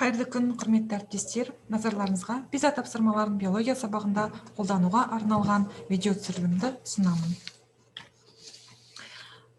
Қайырлы күн, құрметті әріптестер. Назарларыңызға пиза тапсырмаларын биология сабағында қолдануға арналған видео түсірілімді ұсынамын.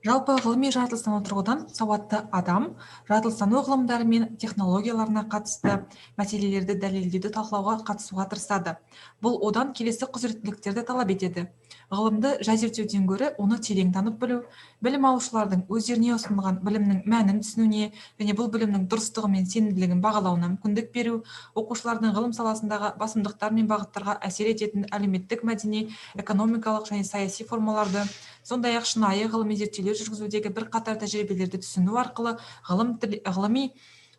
Жалпы ғылыми жаратылыстану тұрғыдан сауатты адам жаратылыстану ғылымдары мен технологияларына қатысты мәселелерді дәлелдеуді талқылауға қатысуға тырысады. Бұл одан келесі құзыреттіліктерді талап етеді. Ғылымды жай зерттеуден гөрі оны терең танып білу, білім алушылардың өздеріне ұсынылған білімнің мәнін түсінуіне және бұл білімнің дұрыстығы мен сенімділігін бағалауына мүмкіндік беру, оқушылардың ғылым саласындағы басымдықтар мен бағыттарға әсер ететін әлеуметтік, мәдени, экономикалық және саяси формаларды, сондай-ақ шынайы ғылыми зерттеулер жүргізудегі бірқатар тәжірибелерді түсіну арқылы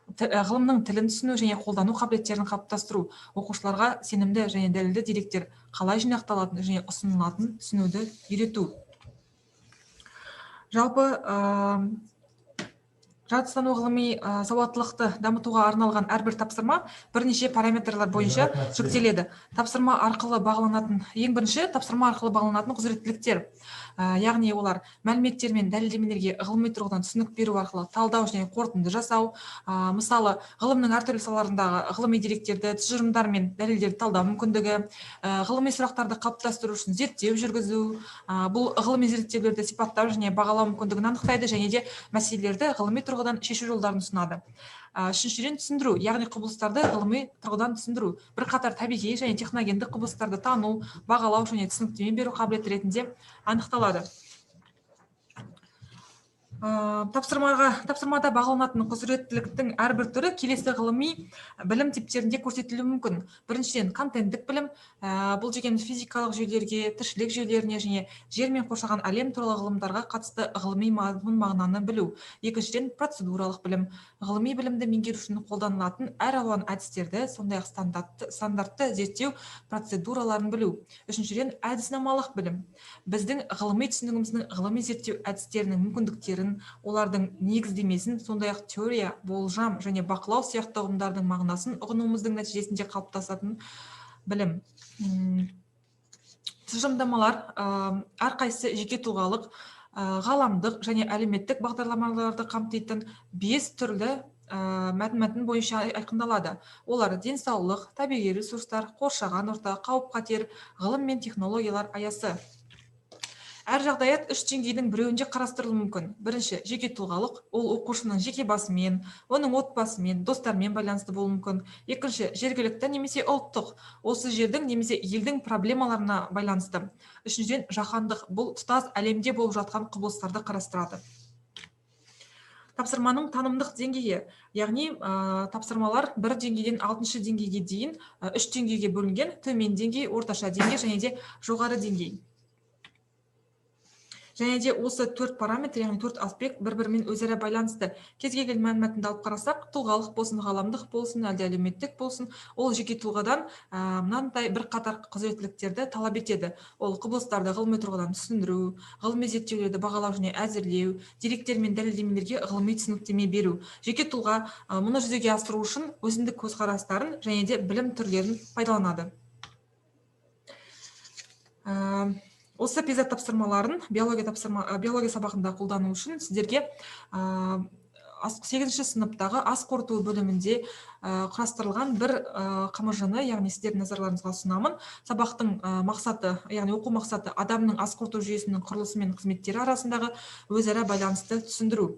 ғылымның тілін түсіну және қолдану қабілеттерін қалыптастыру, оқушыларға сенімді және дәлелді деректер қалай жинақталатынын және ұсынылатынын түсінуді үйрету. Жалпы жаратылыстану ғылыми сауаттылықты дамытуға арналған әрбір тапсырма бірнеше параметрлар бойынша жіктеледі. Тапсырма арқылы бағаланатын құзыреттіліктер, яғни олар мәліметтер мен дәлелдемелерге ғылыми тұрғыдан түсінік беру арқылы талдау және қорытынды жасау, мысалы ғылымның әртүрлі салаларындағы ғылыми деректерді, тұжырымдар мен дәлелдерді талдау мүмкіндігі, ғылыми сұрақтарды қалыптастыру үшін зерттеу жүргізу, бұл ғылыми зерттеулерді сипаттау және бағалау мүмкіндігін анықтайды және де мәселелерді ғылыми тұрғыдан шешу жолдарын ұсынады. Үшіншіден, түсіндіру, яғни құбылыстарды ғылыми тұрғыдан түсіндіру, бірқатар табиғи және техногендік құбылыстарды тану, бағалау және түсініктеме беру қабілеті ретінде анықталады. Тапсырмада бағаланатын құзыреттіліктің әрбір түрі келесі ғылыми білім типтерінде көрсетілуі мүмкін. Біріншіден, контенттік білім, бұл дегеніміз физикалық жүйелерге, тіршілік жүйелеріне және жер мен қоршаған әлем туралы ғылымдарға қатысты ғылыми мағынаны білу. Екіншіден, процедуралық білім, ғылыми білімді меңгеру үшін қолданылатын әр алуан әдістерді, сондай-ақ стандартты зерттеу процедураларын білу. Үшіншіден, әдіснамалық білім, біздің ғылыми түсінігіміздің ғылыми зерттеу әдістерінің мүмкіндіктерін, олардың негіздемесін, сондай-ақ теория, болжам және бақылау сияқты ұғымдардың мағынасын ұғынуымыздың нәтижесінде қалыптасатын білім. Тұжырымдамалар әрқайсысы жеке тұлғалық, ғаламдық және әлеуметтік бағдарламаларды қамтитын 5 түрлі мәтін бойынша айқындалады. Олар денсаулық, табиғи ресурстар, қоршаған орта, қауіп-қатер, ғылым мен технологиялар аясы. Әр жағдаят 3 деңгейдің біреуінде қарастырылуы мүмкін. Бірінші, жеке тұлғалық, ол оқушының жеке басымен, оның отбасымен, достармен байланысты болуы мүмкін. Екінші, жергілікті немесе ұлттық, осы жердің немесе елдің проблемаларына байланысты. Үшіншіден, жаһандық, бұл тұтас әлемде болып жатқан құбылыстарды қарастырады. Тапсырманың танымдық деңгейі, яғни тапсырмалар 1 деңгейден 6 деңгейге дейін 3 деңгейге бөлінген: төмен деңгей, орташа деңгей және де жоғары деңгей. Және де осы 4 параметр, яғни 4 аспект бір-бірімен өзара байланысты. Кез келген мәліметті алып қарасақ, тұлғалық болсын, ғаламдық болсын, әлде әлеуметтік болсын, ол жеке тұлғадан мынандай бірқатар құзыреттіліктерді талап етеді. Ол құбылыстарды ғылыми тұрғыдан түсіндіру, ғылыми зерттеулерді бағалау және әзірлеу, деректер мен дәлелдемелерге ғылыми түсініктеме беру. Жеке тұлға мұны жүзеге асыру үшін өзіндік көзқарастарын және де білім түрлерін пайдаланады. Осы пиза тапсырмаларын биология сабағында қолдану үшін сіздерге 8 сыныптағы ас қорыту бөлімінде құрастырылған бір қамыржыны, яғни сіздердің назарларыңызға ұсынамын. Сабақтың мақсаты, яғни оқу мақсаты адамның ас қорыту жүйесінің құрылысы мен қызметтері арасындағы өзара байланысты түсіндіру.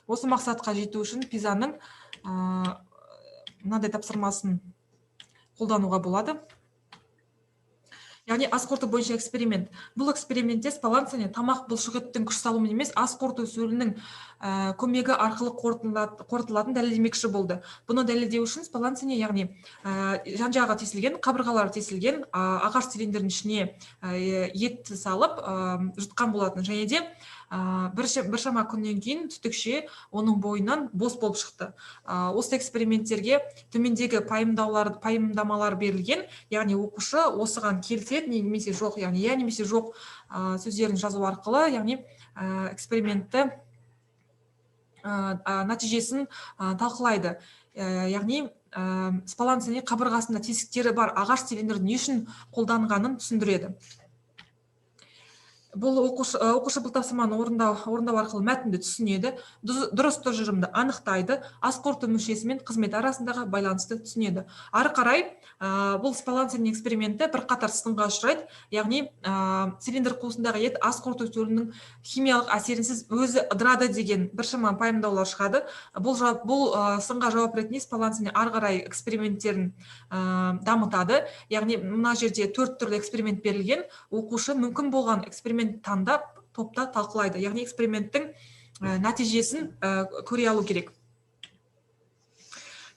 Осы мақсатқа жету үшін пизаның мынадай тапсырмасын қолдануға болады. Яғни ас қорыту бойынша эксперимент. Бұл экспериментте спалансаны тамақ бұлшықеттің күш салуымен емес, ас қорыту сөлінің көмегі арқылы қорытылатын дәлелдемекші болды. Бұны дәлелдеу үшін спалансаны, яғни жан-жағы тесілген, қабырғалары тесілген ағаш цилиндрдің ішіне ет салып жұтқан болатын. Және де біршама күннен кейін түтікше оның бойынан бос болып шықты. Осы эксперименттерге төмендегі пайымдамалар берілген, яғни оқушы осыған келіседі немесе жоқ, яғни иә немесе жоқ сөздерін жазу арқылы, яғни экспериментті нәтижесін талқылайды. Яғни спалансаны қабырғасында тесіктері бар ағаш цилиндрді не үшін қолданғанын түсіндіреді. бұл оқушы бұл тапсырманы орындау арқылы мәтінді түсінеді, дұрыс тұжырымды анықтайды, ас қорыту мүшесі мен қызмет арасындағы байланысты түсінеді. Ары қарай бұл спалансин эксперименті бірқатар сынға ұшырайды, яғни цилиндр қуысындағы ет ас қорыту түрінің химиялық әсерінсіз өзі ыдырады деген біршама пайымдаулар шығады. Бұл сынға жауап ретінде спалансин ары қарай эксперименттерін дамытады. Яғни мына жерде 4 түрлі эксперимент берілген, оқушы мүмкін болған эксперимент таңдап топта талқылайды, яғни эксперименттің нәтижесін көре алу керек.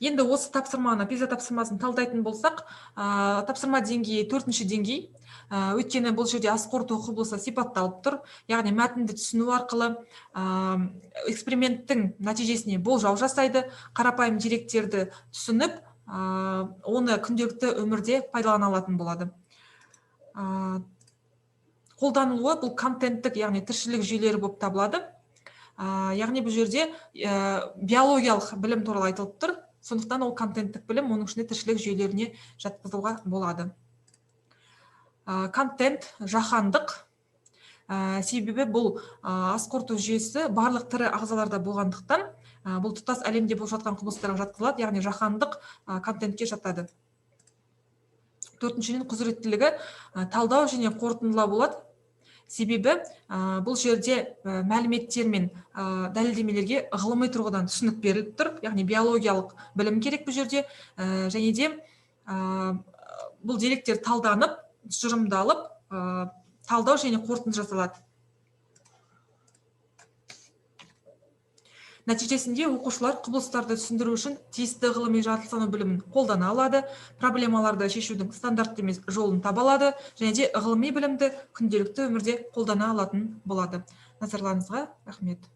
Енді осы тапсырманы, PISA тапсырмасын талдайтын болсақ, тапсырма деңгейі 4-ші деңгей, өйткені бұл жерде ас қорыту құбылысы сипатталып тұр, яғни мәтінді түсіну арқылы эксперименттің нәтижесіне болжау жасайды, қарапайым деректерді түсініп, оны күнделікті өмірде пайдалана алатын болады. Қолданылуы бұл контенттік, яғни тіршілік жүйелері болып табылады. Яғни бұл жерде биологиялық білім туралы айтылып тұр, сондықтан ол контенттік білім оның ішінде тіршілік жүйелеріне жатқызуға болады. Контент жаһандық, себебі бұл ас қорыту жүйесі барлық тірі ағзаларда болғандықтан, бұл тұтас әлемде болып жатқан құбылыстарға жатқызылады, яғни жаһандық контентке жатады. 4-шіден құзыреттілігі талдау және қорытындылау болады. Себебі бұл жерде мәліметтер мен дәлелдемелерге ғылыми тұрғыдан түсінік беріліп тұр, яғни биологиялық білім керек бұл жерде, және де бұл деректер талданып, тұжырымдалып, талдау және қорытынды жасалады. Нәтижесінде оқушылар құбылыстарды түсіндіру үшін тиісті ғылыми жаратылыстану білімін қолдана алады, проблемаларды шешудің стандартты емес жолын таба алады, және де ғылыми білімді күнделікті өмірде қолдана алатын болады. Назарларыңызға рахмет.